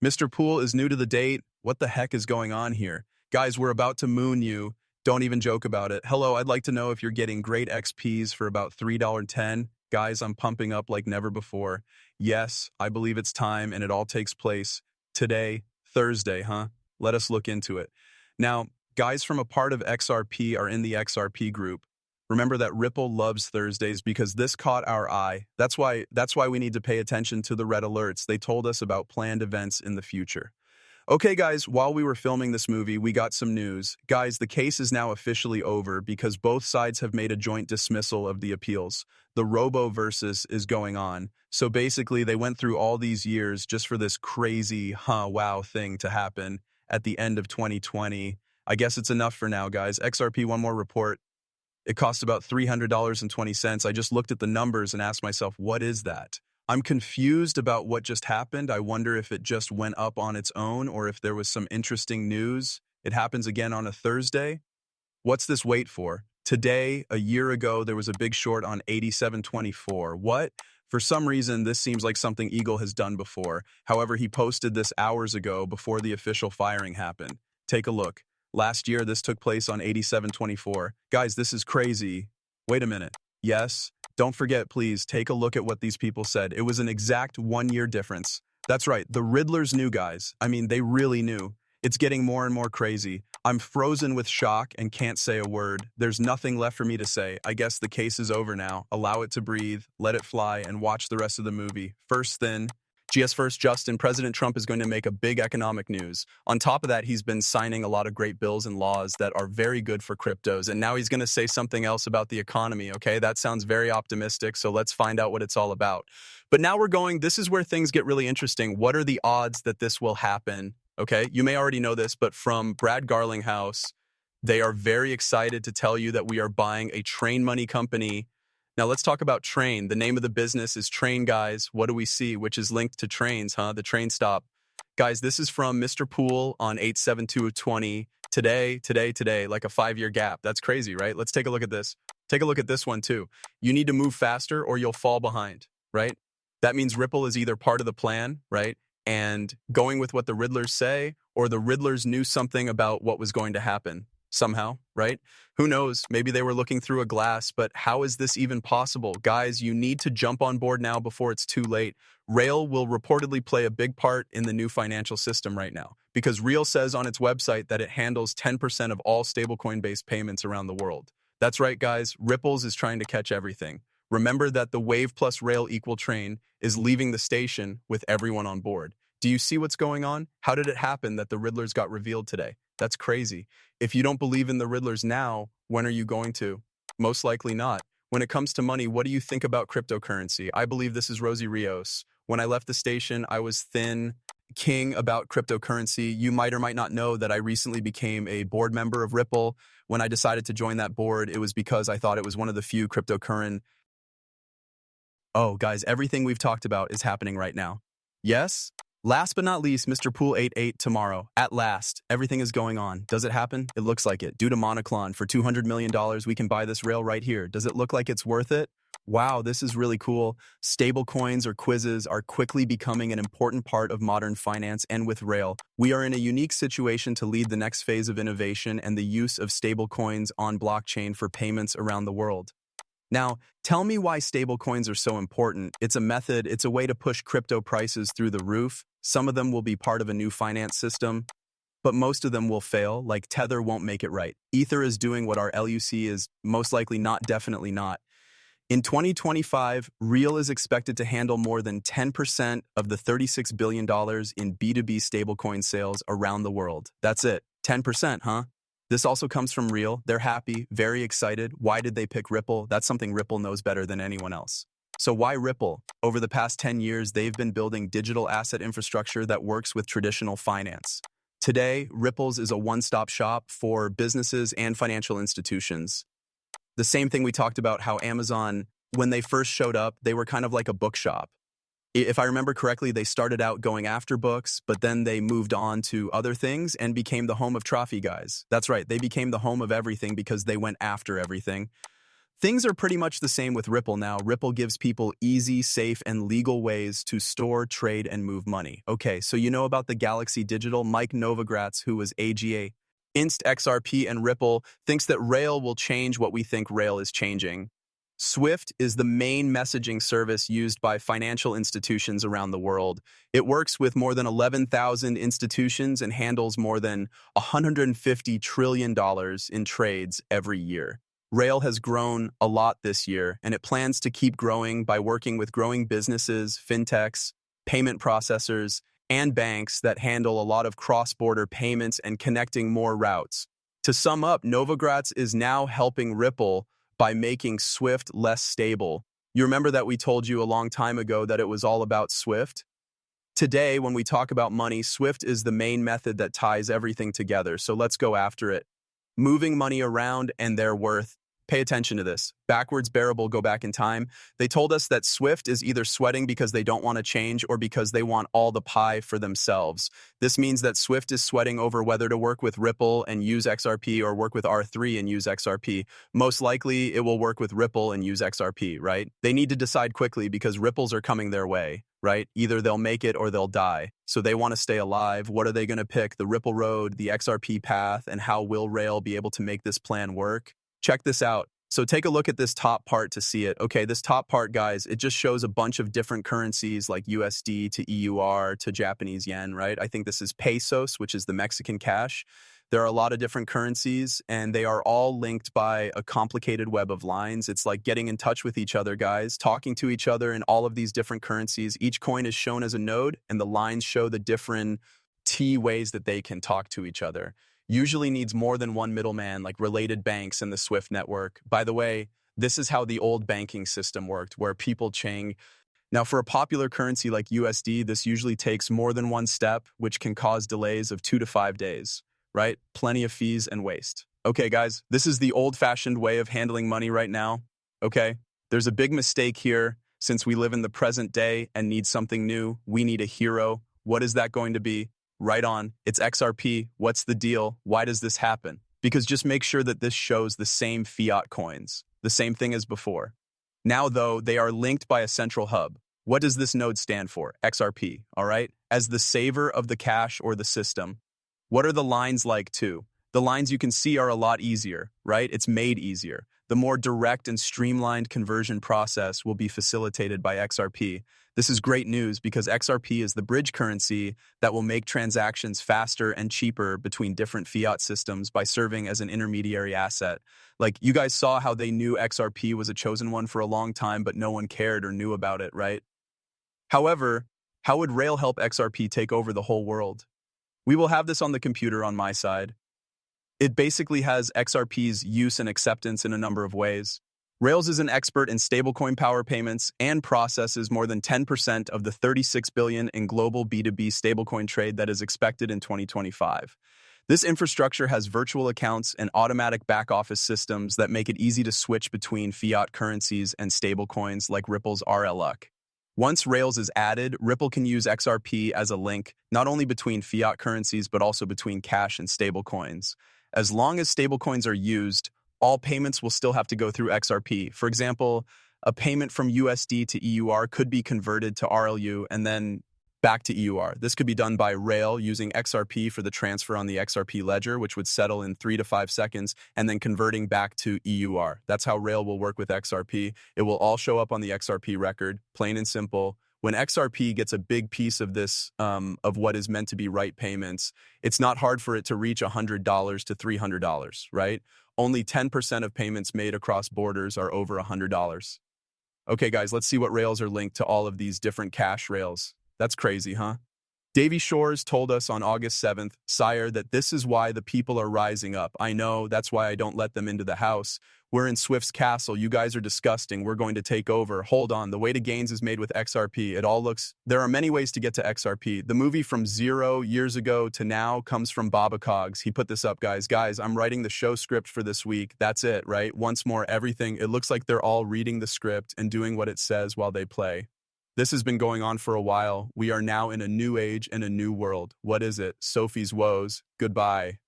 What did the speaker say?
Mr. Poole is new to the date. What the heck is going on here? Guys, we're about to moon you. Don't even joke about it. Hello, I'd like to know if you're getting great XPs for about $3.10. Guys, I'm pumping up like never before. Yes, I believe it's time, and it all takes place today, Thursday, huh? Let us look into it. Now, guys from a part of XRP are in the XRP group. Remember that Ripple loves Thursdays because this caught our eye. That's why we need to pay attention to the red alerts. They told us about planned events in the future. Okay, guys, while we were filming this movie, we got some news. Guys, the case is now officially over because both sides have made a joint dismissal of the appeals. The robo versus is going on. So basically, they went through all these years just for this crazy, wow thing to happen at the end of 2020. I guess it's enough for now, guys. XRP, one more report. It cost about $300.20. I just looked at the numbers and asked myself, what is that? I'm confused about what just happened. I wonder if it just went up on its own or if there was some interesting news. It happens again on a Thursday. What's this wait for? Today, a year ago, there was a big short on 87.24. What? For some reason, this seems like something Eagle has done before. However, he posted this hours ago before the official firing happened. Take a look. Last year, this took place on 87.24. Guys, this is crazy. Wait a minute. Yes, don't forget, please, take a look at what these people said. It was an exact 1 year difference. That's right, the Riddlers knew, guys. I mean, they really knew. It's getting more and more crazy. I'm frozen with shock and can't say a word. There's nothing left for me to say. I guess the case is over now. Allow it to breathe, let it fly, and watch the rest of the movie. First thin. First, Justin, President Trump is going to make a big economic news. On top of that, he's been signing a lot of great bills and laws that are very good for cryptos. And now he's going to say something else about the economy, okay? That sounds very optimistic, so let's find out what it's all about. But now this is where things get really interesting. What are the odds that this will happen? Okay, you may already know this, but from Brad Garlinghouse, they are very excited to tell you that we are buying a train money company. Now let's talk about Train. The name of the business is Train, guys. What do we see? Which is linked to trains, huh? The train stop. Guys, this is from Mr. Poole on 8/7/2020. Today, like a 5-year gap. That's crazy, right? Let's take a look at this. Take a look at this one too. You need to move faster or you'll fall behind, right? That means Ripple is either part of the plan, right? And going with what the Riddlers say, or the Riddlers knew something about what was going to happen. Somehow, right? Who knows? Maybe they were looking through a glass, but how is this even possible? Guys, you need to jump on board now before it's too late. Rail will reportedly play a big part in the new financial system right now because Real says on its website that it handles 10% of all stablecoin-based payments around the world. That's right, guys. Ripples is trying to catch everything. Remember that the Wave plus Rail equal train is leaving the station with everyone on board. Do you see what's going on? How did it happen that the Riddlers got revealed today? That's crazy. If you don't believe in the Riddlers now, when are you going to? Most likely not. When it comes to money, what do you think about cryptocurrency? I believe this is Rosie Rios. When I left the station, I was thin king about cryptocurrency. You might or might not know that I recently became a board member of Ripple. When I decided to join that board, it was because I thought it was one of the few cryptocurrency. Oh, guys, everything we've talked about is happening right now. Yes? Last but not least, Mr. Poole 88 tomorrow. At last, everything is going on. Does it happen? It looks like it. Due to Monoclon, for $200 million, we can buy this rail right here. Does it look like it's worth it? Wow, this is really cool. Stable coins or quizzes are quickly becoming an important part of modern finance, and with Rail, we are in a unique situation to lead the next phase of innovation and the use of stable coins on blockchain for payments around the world. Now, tell me why stablecoins are so important. It's a method, it's a way to push crypto prices through the roof. Some of them will be part of a new finance system, but most of them will fail, like Tether won't make it right. Ether is doing what our LUC is most likely not, definitely not. In 2025, Real is expected to handle more than 10% of the $36 billion in B2B stablecoin sales around the world. That's it. 10%, huh? This also comes from Real. They're happy, very excited. Why did they pick Ripple? That's something Ripple knows better than anyone else. So why Ripple? Over the past 10 years, they've been building digital asset infrastructure that works with traditional finance. Today, Ripple's is a one-stop shop for businesses and financial institutions. The same thing we talked about how Amazon, when they first showed up, they were kind of like a bookshop. If I remember correctly, they started out going after books, but then they moved on to other things and became the home of trophy guys. That's right, they became the home of everything because they went after everything. Things are pretty much the same with Ripple now. Ripple gives people easy, safe, and legal ways to store, trade, and move money. Okay, so you know about the Galaxy Digital? Mike Novogratz, who was AGA, Inst XRP, and Ripple, thinks that Rail will change what we think Rail is changing. Swift is the main messaging service used by financial institutions around the world. It works with more than 11,000 institutions and handles more than $150 trillion in trades every year. Rail has grown a lot this year, and it plans to keep growing by working with growing businesses, fintechs, payment processors, and banks that handle a lot of cross-border payments and connecting more routes. To sum up, Novogratz is now helping Ripple by making Swift less stable. You remember that we told you a long time ago that it was all about Swift? Today, when we talk about money, Swift is the main method that ties everything together, so let's go after it. Moving money around and their worth. Pay attention to this. Backwards bearable, go back in time. They told us that Swift is either sweating because they don't want to change or because they want all the pie for themselves. This means that Swift is sweating over whether to work with Ripple and use XRP or work with R3 and use XRP. Most likely, it will work with Ripple and use XRP, right? They need to decide quickly because Ripples are coming their way, right? Either they'll make it or they'll die. So they want to stay alive. What are they going to pick? The Ripple road, the XRP path, and how will Rail be able to make this plan work? Check this out. So take a look at this top part to see it. Okay, this top part, guys, it just shows a bunch of different currencies like USD to EUR to Japanese yen, right? I think this is pesos, which is the Mexican cash. There are a lot of different currencies, and they are all linked by a complicated web of lines. It's like getting in touch with each other, guys, talking to each other in all of these different currencies. Each coin is shown as a node, and the lines show the different T ways that they can talk to each other. Usually needs more than one middleman, like related banks in the Swift network. By the way, this is how the old banking system worked, where people chain. Now, for a popular currency like USD, this usually takes more than one step, which can cause delays of 2 to 5 days, right? Plenty of fees and waste. Okay, guys, this is the old-fashioned way of handling money right now, okay? There's a big mistake here. Since we live in the present day and need something new, we need a hero. What is that going to be? Right on. It's XRP. What's the deal? Why does this happen? Because just make sure that this shows the same fiat coins, the same thing as before. Now, though, they are linked by a central hub. What does this node stand for? XRP, all right? As the saver of the cash or the system. What are the lines like, too? The lines you can see are a lot easier, right? It's made easier. The more direct and streamlined conversion process will be facilitated by XRP. This is great news because XRP is the bridge currency that will make transactions faster and cheaper between different fiat systems by serving as an intermediary asset. Like, you guys saw how they knew XRP was a chosen one for a long time, but no one cared or knew about it, right? However, how would Rail help XRP take over the whole world? We will have this on the computer on my side. It basically has XRP's use and acceptance in a number of ways. Rails is an expert in stablecoin power payments and processes more than 10% of the $36 billion in global B2B stablecoin trade that is expected in 2025. This infrastructure has virtual accounts and automatic back-office systems that make it easy to switch between fiat currencies and stablecoins like Ripple's RLUC. Once Rails is added, Ripple can use XRP as a link not only between fiat currencies but also between cash and stablecoins. As long as stablecoins are used, all payments will still have to go through XRP. For example, a payment from USD to EUR could be converted to RLU and then back to EUR. This could be done by Rail using XRP for the transfer on the XRP ledger, which would settle in 3 to 5 seconds, and then converting back to EUR. That's how Rail will work with XRP. It will all show up on the XRP record, plain and simple. When XRP gets a big piece of this, of what is meant to be right payments, it's not hard for it to reach $100 to $300, right? Only 10% of payments made across borders are over $100. Okay, guys, let's see what rails are linked to all of these different cash rails. That's crazy, huh? Davy Shores told us on August 7th, "Sire, that this is why the people are rising up. I know, that's why I don't let them into the house. We're in Swift's castle. You guys are disgusting. We're going to take over. Hold on, the way to gains is made with XRP. There are many ways to get to XRP. The movie from 0 years ago to now comes from Baba Cogs. He put this up, guys. Guys, I'm writing the show script for this week. That's it, right? Once more, everything. It looks like they're all reading the script and doing what it says while they play. This has been going on for a while. We are now in a new age and a new world. What is it? Sophie's woes. Goodbye.